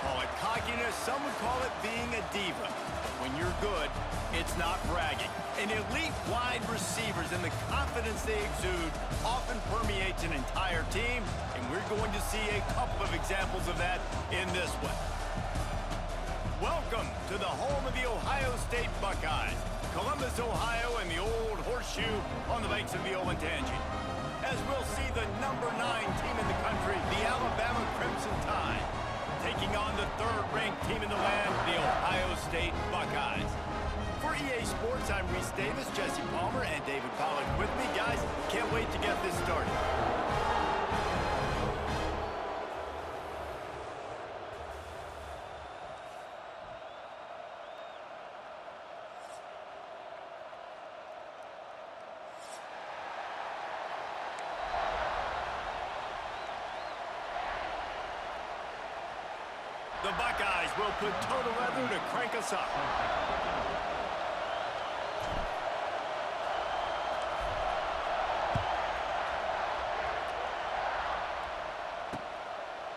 call it cockiness, some would call it being a diva. When you're good, it's not bragging. And elite wide receivers and the confidence they exude often permeates an entire team, and we're going to see a couple of examples of that in this one. Welcome to the home of the Ohio State Buckeyes, Columbus, Ohio, and the old horseshoe on the banks of the Olentangy. As we'll see the #9 team in the country, the Alabama Crimson Tide, taking on the third-ranked team in the land, the Ohio State Buckeyes. For EA Sports, I'm Reese Davis, Jesse Palmer, and David Pollack with me. Guys, can't wait to get this started. The Buckeyes will put toe to leather to crank us up.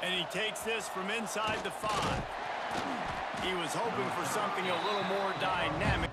And he takes this from inside the 5. He was hoping for something a little more dynamic.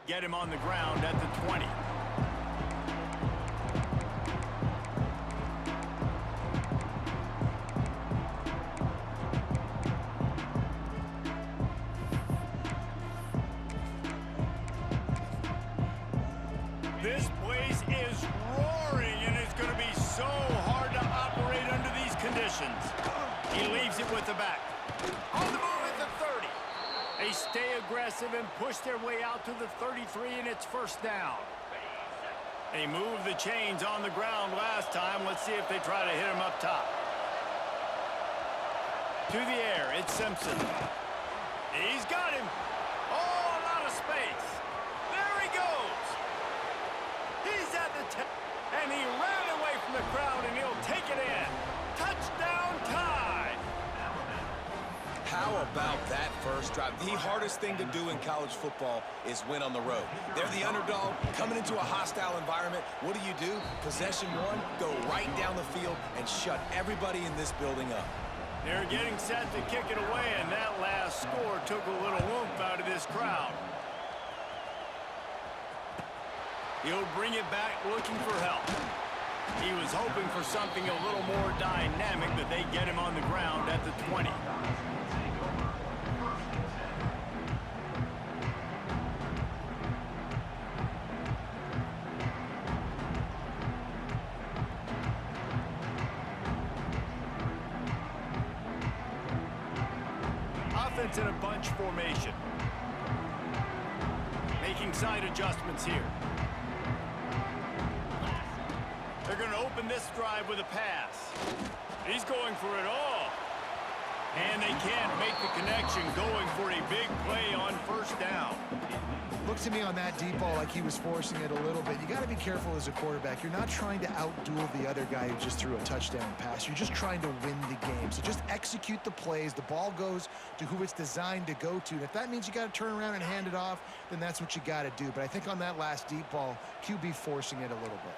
Get him on the ground at the 20. This place is roaring, and it's going to be so hard to operate under these conditions. He leaves it with the back. On the move at the 30. They stay aggressive and push their way out to the 33, and it's first down. They moved the chains on the ground last time. Let's see if they try to hit him up top. To the air, it's Simpson. He's got him. Oh, a lot of space. There he goes. He's at the 10, and he ran away from the crowd, and he'll take it in. Touchdown Tide. How about that first drive? The hardest thing to do in college football is win on the road. They're the underdog, coming into a hostile environment. What do? Possession one, go right down the field and shut everybody in this building up. They're getting set to kick it away, and that last score took a little oomph out of this crowd. He'll bring it back looking for help. He was hoping for something a little more dynamic, but they get him on the ground at the 20. Offense in a bunch formation. Making side adjustments here. They're going to open this drive with a pass. He's going for it all. And they can't make the connection, going for a big play on first down. Looks to me on that deep ball like he was forcing it a little bit. You got to be careful as a quarterback. You're not trying to outduel the other guy who just threw a touchdown pass. You're just trying to win the game. So just execute the plays. The ball goes to who it's designed to go to. And if that means you got to turn around and hand it off, then that's what you got to do. But I think on that last deep ball, QB forcing it a little bit.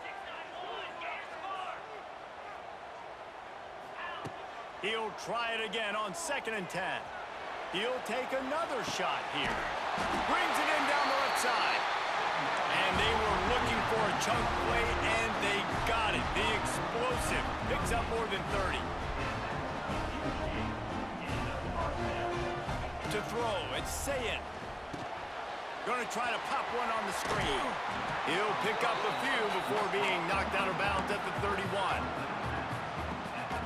He'll try it again on 2nd and 10. He'll take another shot here. Brings it in down the left side. And they were looking for a chunk play, and they got it. The explosive picks up more than 30. To throw, it's Sayin. Going to try to pop one on the screen. He'll pick up a few before being knocked out of bounds at the 31.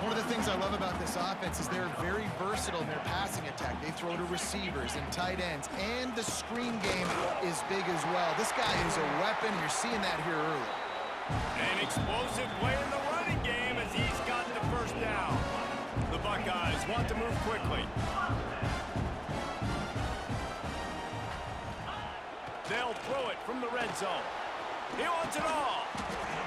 One of the things I love about this offense is they're very versatile in their passing attack. They throw to receivers and tight ends, and the screen game is big as well. This guy is a weapon. You're seeing that here early. An explosive play in the running game as he's got the first down. The Buckeyes want to move quickly. They'll throw it from the red zone. He wants it all.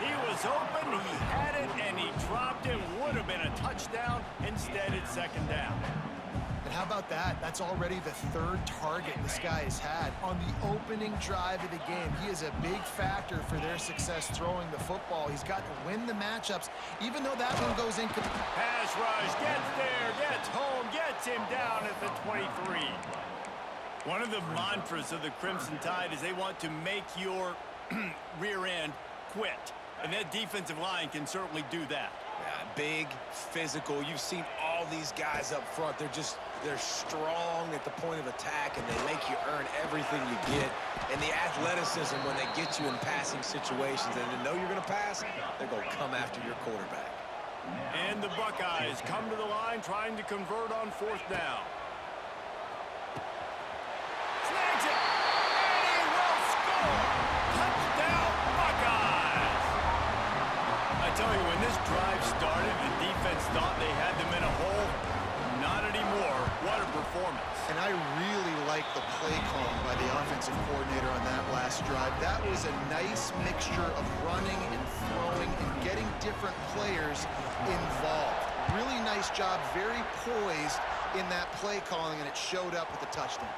He was open, he had it, and he dropped it. Would have been a touchdown. Instead, it's 2nd down. And how about that? That's already the 3rd target this guy has had on the opening drive of the game. He is a big factor for their success throwing the football. He's got to win the matchups, even though that one goes in. Pass rush, gets there, gets home, gets him down at the 23. One of the mantras of the Crimson Tide is they want to make your rear end quit. And that defensive line can certainly do that. Yeah, big, physical. You've seen all these guys up front. They're strong at the point of attack, and they make you earn everything you get. And the athleticism when they get you in passing situations and they know you're going to pass, they're going to come after your quarterback. And the Buckeyes come to the line trying to convert on 4th down. Snags it, and he will score! Touchdown, Buckeyes! I tell you, when this drive started, the defense thought they had them in a hole. Not anymore. What a performance. And I really like the play calling by the offensive coordinator on that last drive. That was a nice mixture of running and throwing and getting different players involved. Really nice job, very poised in that play calling, and it showed up with a touchdown.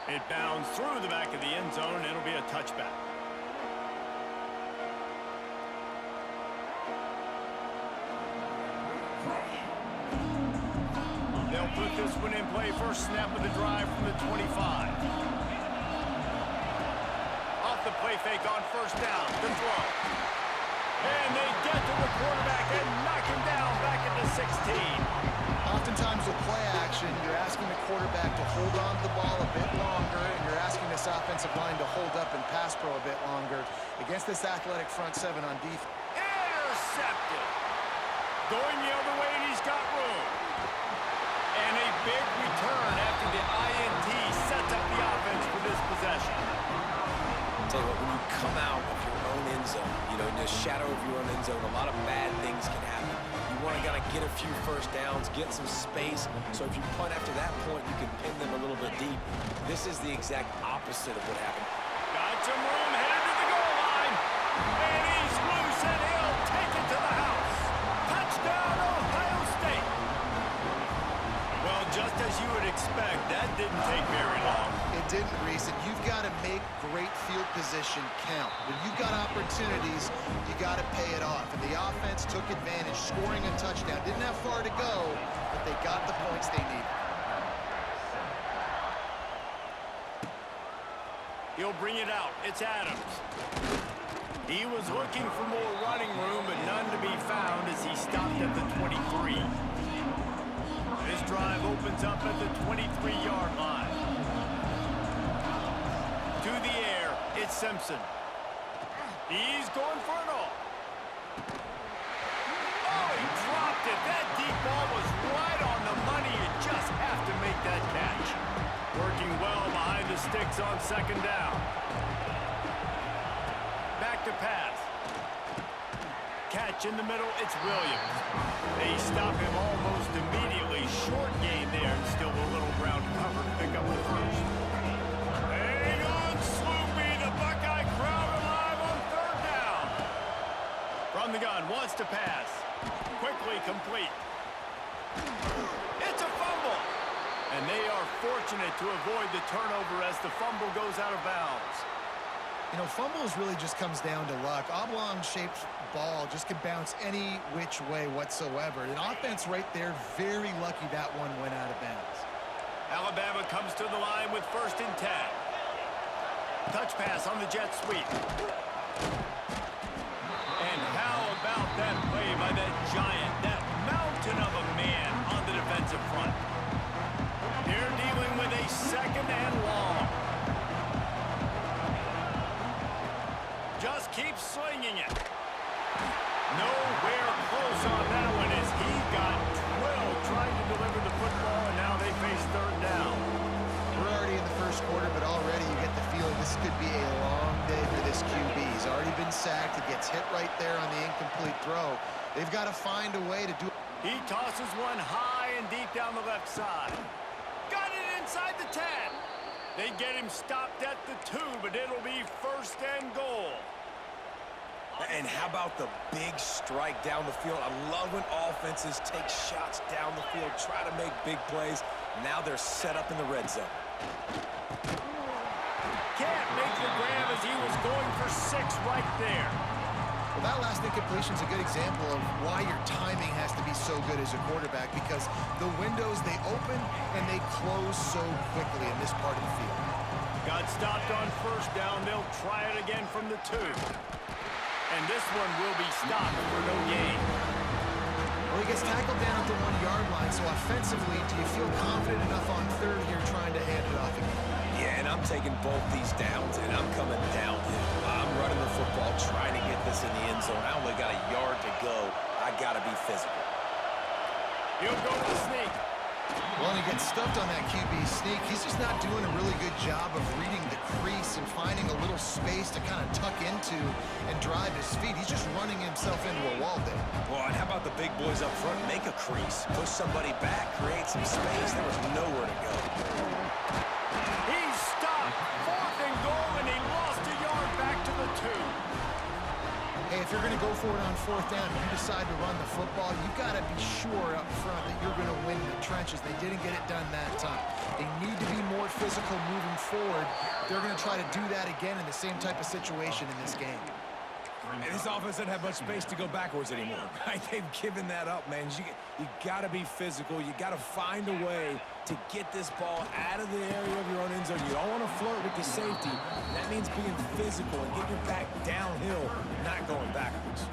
It bounds through the back of the end zone, and it'll be a touchback. They'll put this one in play. First snap of the drive from the 25. Off the play fake on 1st down. The throw. And they get to the quarterback and knock him down back at the 16. Oftentimes with play action, you're asking the quarterback to hold on to the ball a bit longer, and you're asking this offensive line to hold up and pass pro a bit longer. Against this athletic front 7 on defense. Intercepted. Going the other way, and he's got room. And a big return after the INT sets up the offense for this possession. I'll tell you what, when you come out of your own end zone, you know, in the shadow of your own end zone, a lot of bad things can happen. You want to kind of get a few first downs, get some space, so if you punt after that point, you can pin them a little bit deep. This is the exact opposite of what happened. Got some room, headed to the goal line. And he's loose, and he'll take it to the house. Touchdown, Ohio State. Well, just as you would expect, that didn't take very long. It didn't, Reese, and you've got to make great field position count. When you've got opportunities, you got to pay it off. And the offense took advantage, scoring a touchdown. Didn't have far to go, but they got the points they needed. He'll bring it out. It's Adams. He was looking for more running room, but none to be found as he stopped at the 23. This drive opens up at the 23-yard line. To the air, it's Simpson. He's going for it all. Oh, he dropped it. That deep ball was right on the money. You just have to make that catch. Working well behind the sticks on 2nd down. Back to pass. Catch in the middle, it's Williams. They stop him almost immediately. Short gain there, and still a little ground cover to pick up the first. Hang on, Sloopy. The Buckeye crowd alive on 3rd down. From the gun, wants to pass. Quickly complete. It's a fumble. And they are fortunate to avoid the turnover as the fumble goes out of bounds. You know, fumbles really just comes down to luck. Oblong-shaped ball just can bounce any which way whatsoever. An offense right there, very lucky that one went out of bounds. Alabama comes to the line with 1st and 10. Touch pass on the jet sweep. And how about that play by that giant, that mountain of a man on the defensive front? They're dealing with a 2nd and long. Just keep slinging it. Nowhere close on that one as he got 12 trying to deliver the football, and now they face 3rd down. We're already in the first quarter, but already you get the feeling this could be a long day for this QB. He's already been sacked. He gets hit right there on the incomplete throw. They've got to find a way to do it. He tosses one high and deep down the left side. Got it inside the 10. They get him stopped at the 2, but it'll be 1st and goal. And how about the big strike down the field? I love when offenses take shots down the field, try to make big plays. Now they're set up in the red zone. Can't make the grab as he was going for 6 right there. Well, that last incompletion is a good example of why your timing has to be so good as a quarterback, because the windows, they open and they close so quickly in this part of the field. Got stopped on 1st down. They'll try it again from the 2. And this one will be stopped for no gain. Well, he gets tackled down at the 1-yard line, so offensively, do you feel confident enough on 3rd here trying to hand it off again? Yeah, and I'm taking both these downs, and I'm coming downhill. I'm running the football, trying to get this in the end zone. I only got a yard to go. I got to be physical. He'll go to the sneak. Well, and he gets stuffed on that QB sneak. He's just not doing a really good job of reading the crease and finding a little space to kind of tuck into and drive his feet. He's just running himself into a wall there. Boy, and how about the big boys up front? Make a crease, push somebody back, create some space. There was nowhere to go. He's stopped. 4th and goal, and he lost a yard back to the 2. Hey, if you're going to go for it on 4th down and you decide to run the football, you've got to be sure up front that you're going to win in the trenches. They didn't get it done that time. They need to be more physical moving forward. They're going to try to do that again in the same type of situation in this game. And this offense doesn't have much space to go backwards anymore, right? They've given that up, man. You got to be physical. You got to find a way to get this ball out of the area of your own end zone. You don't want to flirt with the safety. That means being physical and getting your back downhill, not going backwards.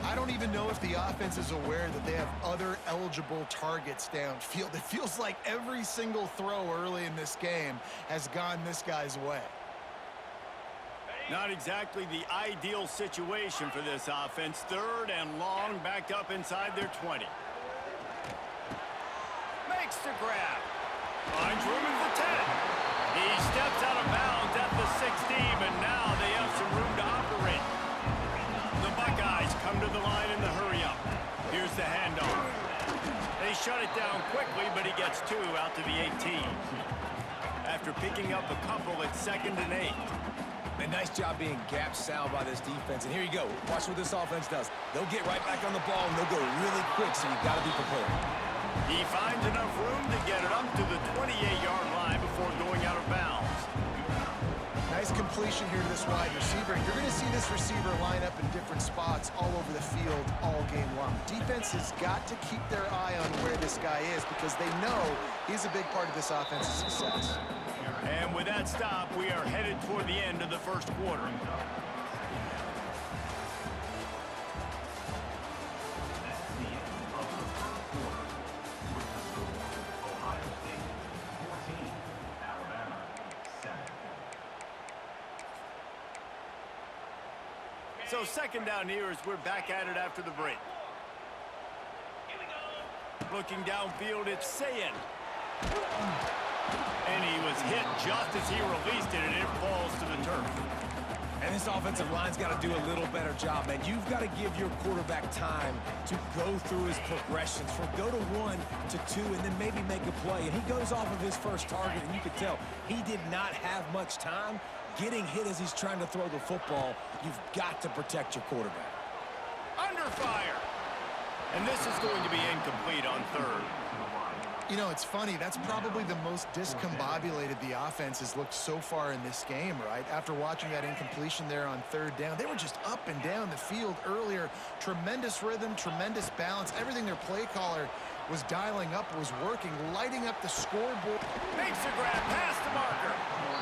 I don't even know if the offense is aware that they have other eligible targets downfield. It feels like every single throw early in this game has gone this guy's way. Not exactly the ideal situation for this offense. 3rd and long, backed up inside their 20. Makes the grab. Finds room at the 10. He steps out of bounds at the 16, but now they have some room to operate. The Buckeyes come to the line in the hurry-up. Here's the handoff. They shut it down quickly, but he gets 2 out to the 18. After picking up a couple, it's 2nd and 8. A nice job being gap sound by this defense. And here you go. Watch what this offense does. They'll get right back on the ball, and they'll go really quick, so you got to be prepared. He finds enough room to get it up to the 28-yard line before going out of bounds. Nice completion here to this wide receiver. You're going to see this receiver line up in different spots all over the field all game long. Defense has got to keep their eye on where this guy is because they know he's a big part of this offense's success. And with that stop, we are headed toward the end of the first quarter. So 2nd down here as we're back at it after the break. Looking downfield, it's Sayin. And he was hit just as he released it, and it falls to the turf. And this offensive line's got to do a little better job, man. You've got to give your quarterback time to go through his progressions from go to 1 to 2 and then maybe make a play. And he goes off of his first target, and you can tell he did not have much time getting hit as he's trying to throw the football. You've got to protect your quarterback. Under fire. And this is going to be incomplete on 3rd. You know, it's funny. That's probably the most discombobulated the offense has looked so far in this game, right? After watching that incompletion there on third down, they were just up and down the field earlier. Tremendous rhythm, tremendous balance. Everything their play caller was dialing up was working, lighting up the scoreboard. Makes a grab past the marker.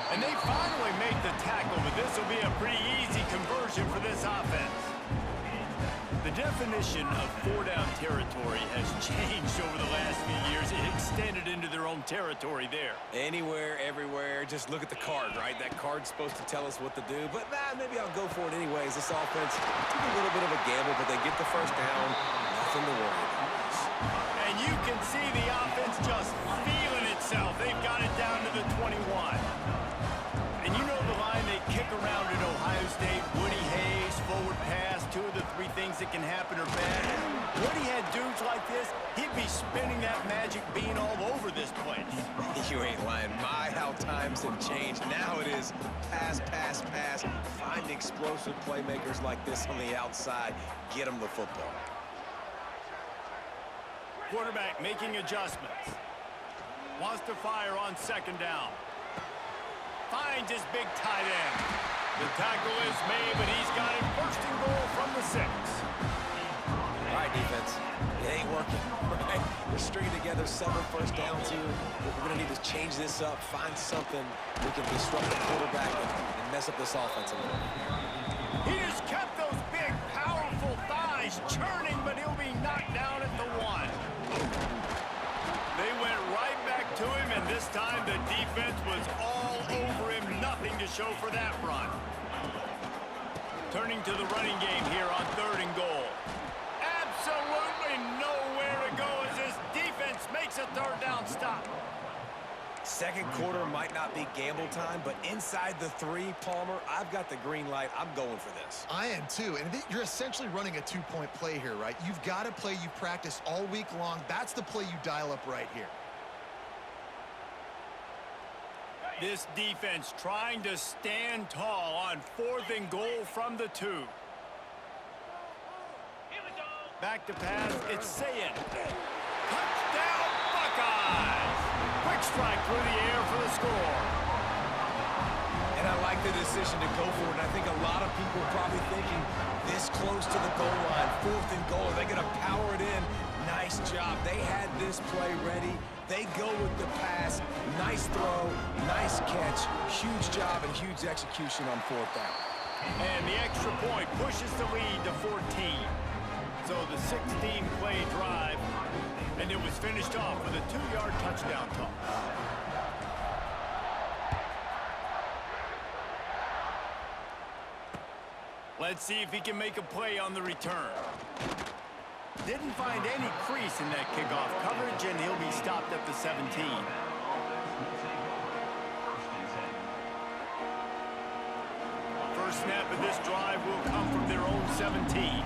And they finally make the tackle, but this will be a pretty easy conversion for this offense. The definition of four-down territory has changed over the last few years. It extended into their own territory there. Anywhere, everywhere, just look at the card, right? That card's supposed to tell us what to do, but maybe I'll go for it anyways. This offense took a little bit of a gamble, but they get the first down. Nothing to worry about. And you can see the offense just feeling itself. They've got it down to the 21. And you know the line they kick around at Ohio State, Woody Hayes, forward pass, 2 of the 3 things that can happen are bad. Woody had dudes like this, he'd be spinning that magic bean all over this place. You ain't lying. My, how times have changed. Now it is pass, pass, pass. Find explosive playmakers like this on the outside. Get them the football. Quarterback making adjustments. Wants to fire on second down. Finds his big tight end. The tackle is made, but he's got it first and goal from the 6. All right, defense. It ain't working, right? We're stringing together 7 first downs here. We're going to need to change this up, find something we can disrupt the quarterback and mess up this offense a little bit. He just kept those big, powerful thighs churning, but he'll be knocked down at the 1. They went right back to him, and this time the defense was all over him. Nothing to show for that run. Turning to the running game here on 3rd and goal. Absolutely nowhere to go as this defense makes a 3rd down stop. Second quarter might not be gamble time, but inside the 3, Palmer, I've got the green light. I'm going for this. I am too, and you're essentially running a 2-point play here, right? You've got a play you practice all week long. That's the play you dial up right here. This defense trying to stand tall on 4th and goal from the 2. Back to pass, it's Sayin. Touchdown, Buckeyes! Quick strike through the air for the score. And I like the decision to go for it. And I think a lot of people are probably thinking this close to the goal line, 4th and goal. Are they going to power it in? Nice job. They had this play ready. They go with the pass. Nice throw, nice catch. Huge job and huge execution on 4th down. And the extra point pushes the lead to 14. So the 16-play drive, and it was finished off with a 2-yard touchdown toss. Let's see if he can make a play on the return. Didn't find any crease in that kickoff coverage, and he'll be stopped at the 17. First snap of this drive will come from their own 17.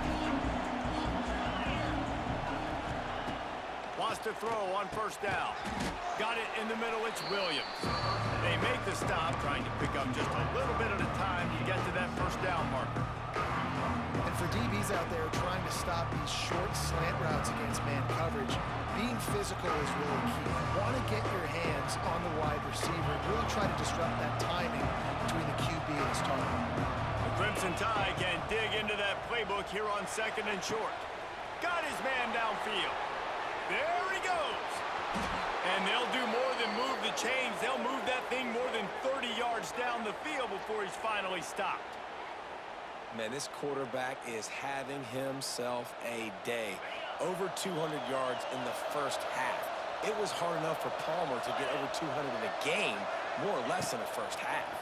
Wants to throw on first down. Got it in the middle, it's Williams. They make the stop, trying to pick up just a little bit at a time to get to that first down marker. And for DBs out there trying to stop these short slant routes against man coverage, being physical is really key. You want to get your hands on the wide receiver and really try to disrupt that timing between the QB and his target. The Crimson Tide can dig into that playbook here on 2nd and short. Got his man downfield. There he goes. And they'll do more than move the chains. They'll move that thing more than 30 yards down the field before he's finally stopped. Man, this quarterback is having himself a day. Over 200 yards in the first half. It was hard enough for Palmer to get over 200 in a game, more or less in the first half.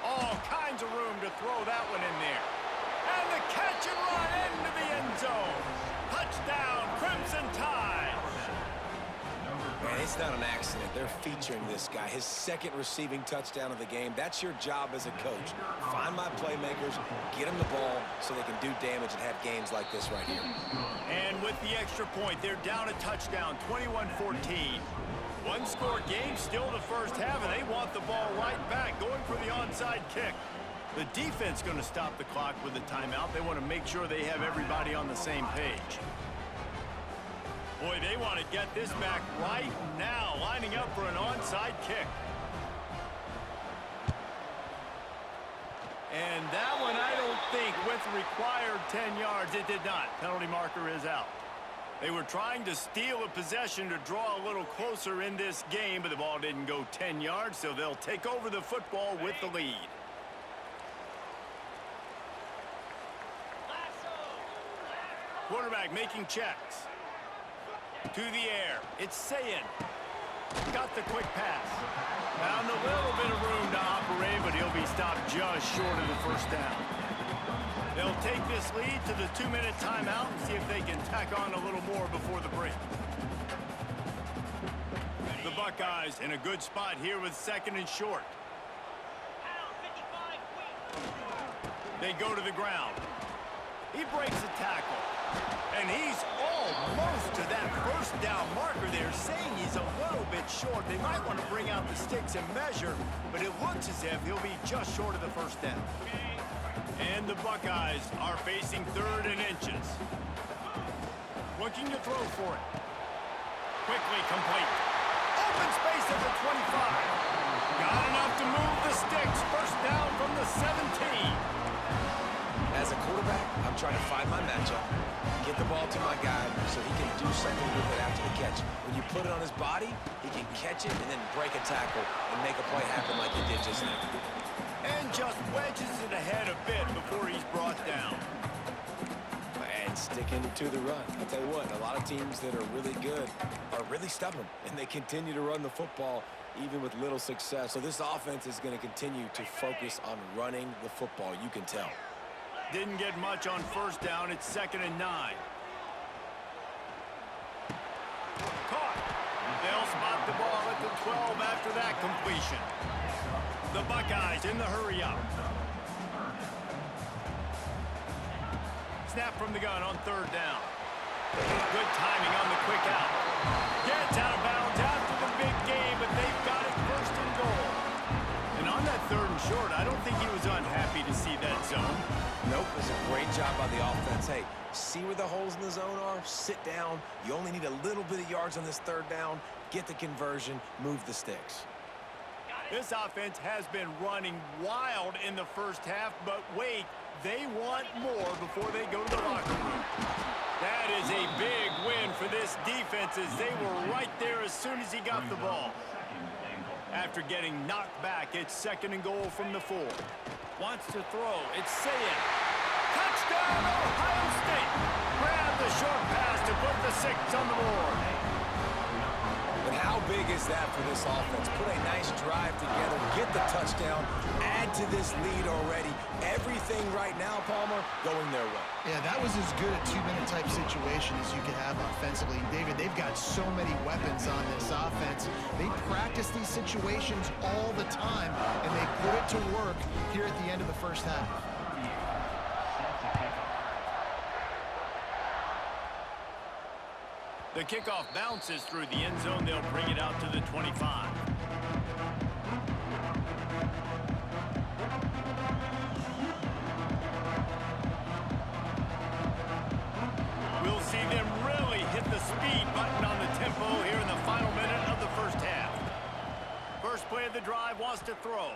All kinds of room to throw that one in there. And the catch and run into the end zone. Touchdown, Crimson Tide. Man, it's not an accident. They're featuring this guy. His 2nd receiving touchdown of the game. That's your job as a coach. Find my playmakers, get them the ball so they can do damage and have games like this right here. And with the extra point, they're down a touchdown, 21-14. One-score game, still the first half, and they want the ball right back, going for the onside kick. The defense going to stop the clock with a timeout. They want to make sure they have everybody on the same page. Boy, they want to get this back right now, lining up for an onside kick. And that one, I don't think, with required 10 yards, it did not. Penalty marker is out. They were trying to steal a possession to draw a little closer in this game, but the ball didn't go 10 yards, so they'll take over the football with the lead. Quarterback making checks. To the air. It's Sayin. Got the quick pass. Found a little bit of room to operate, but he'll be stopped just short of the first down. They'll take this lead to the 2-minute timeout and see if they can tack on a little more before the break. The Buckeyes in a good spot here with 2nd and short. They go to the ground. He breaks a tackle. And he's almost to that first down marker. They're saying he's a little bit short. They might want to bring out the sticks and measure, but it looks as if he'll be just short of the first down. And the Buckeyes are facing 3rd and inches. Looking to throw for it. Quickly complete. Open space at the 25. Got enough to move the sticks. First down from the 17. As a quarterback, I'm trying to find my matchup, get the ball to my guy so he can do something with it after the catch. When you put it on his body, he can catch it and then break a tackle and make a play happen like he did just now. And just wedges it ahead a bit before he's brought down. And sticking to the run. I'll tell you what, a lot of teams that are really good are really stubborn, and they continue to run the football even with little success. So this offense is going to continue to focus on running the football, you can tell. Didn't get much on first down. It's 2nd and 9. Caught. They'll spot the ball at the 12 after that completion. The Buckeyes in the hurry up. Snap from the gun on 3rd down. Good timing on the quick out. Gets out of bounds after the big game, but they've got it 1st and goal. And on that 3rd and short, I don't think he was unhappy to see that zone. Nope, it was a great job by the offense. Hey, see where the holes in the zone are? Sit down. You only need a little bit of yards on this 3rd down. Get the conversion. Move the sticks. This offense has been running wild in the first half, but wait, they want more before they go to the locker room. That is a big win for this defense as they were right there as soon as he got the ball. After getting knocked back, it's 2nd and goal from the 4. Wants to throw. It's Sayin. Touchdown, Ohio State. Grab the short pass to put the 6 on the board. But how big is that for this offense? Put a nice drive together, get the touchdown, add to this lead already. Everything right now, Palmer, going their way. Yeah, that was as good a 2-minute type situation as you could have offensively. David, they've got so many weapons on this offense. They practice these situations all the time, and they put it to work here at the end of the first half. The kickoff bounces through the end zone. They'll bring it out to the 25. We'll see them really hit the speed button on the tempo here in the final minute of the first half. First play of the drive wants to throw.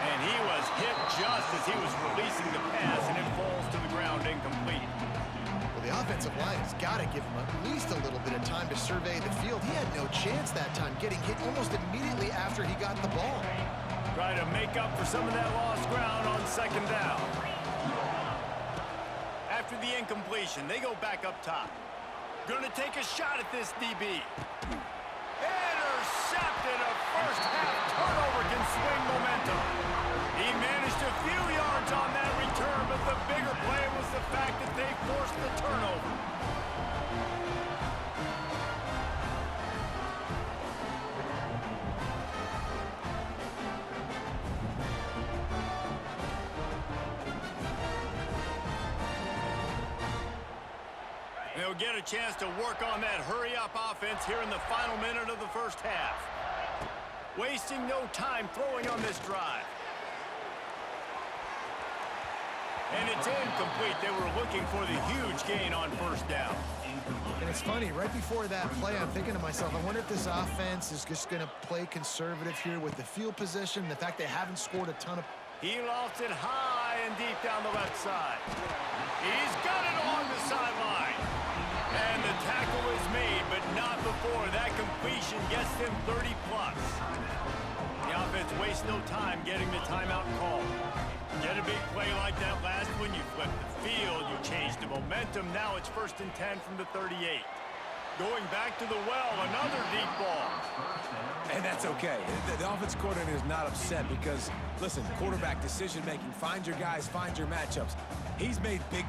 And he was hit just as he was releasing the pass, and it falls to the ground incomplete. The offensive line has got to give him at least a little bit of time to survey the field. He had no chance that time, getting hit almost immediately after he got the ball. Try to make up for some of that lost ground on 2nd down. After the incompletion, they go back up top. Gonna take a shot at this DB. Intercepted. A first half turnover can swing momentum. He managed a few yards on that return, but the bigger play was the fact that they forced the turnover. They'll get a chance to work on that hurry-up offense here in the final minute of the first half. Wasting no time throwing on this drive. And it's incomplete. They were looking for the huge gain on first down. And it's funny, right before that play, I'm thinking to myself, I wonder if this offense is just going to play conservative here with the field position, the fact they haven't scored a ton of... He lost it high and deep down the left side. He's got it along the sideline. And the tackle is made, but not before that completion gets them 30-plus. The offense wastes no time getting the timeout called. Get a big play like that last one, you flip the field, you change the momentum. Now it's 1st and 10 from the 38. Going back to the well, another deep ball. And that's okay. The offense coordinator is not upset because, listen, quarterback decision-making, find your guys, find your matchups. He's made big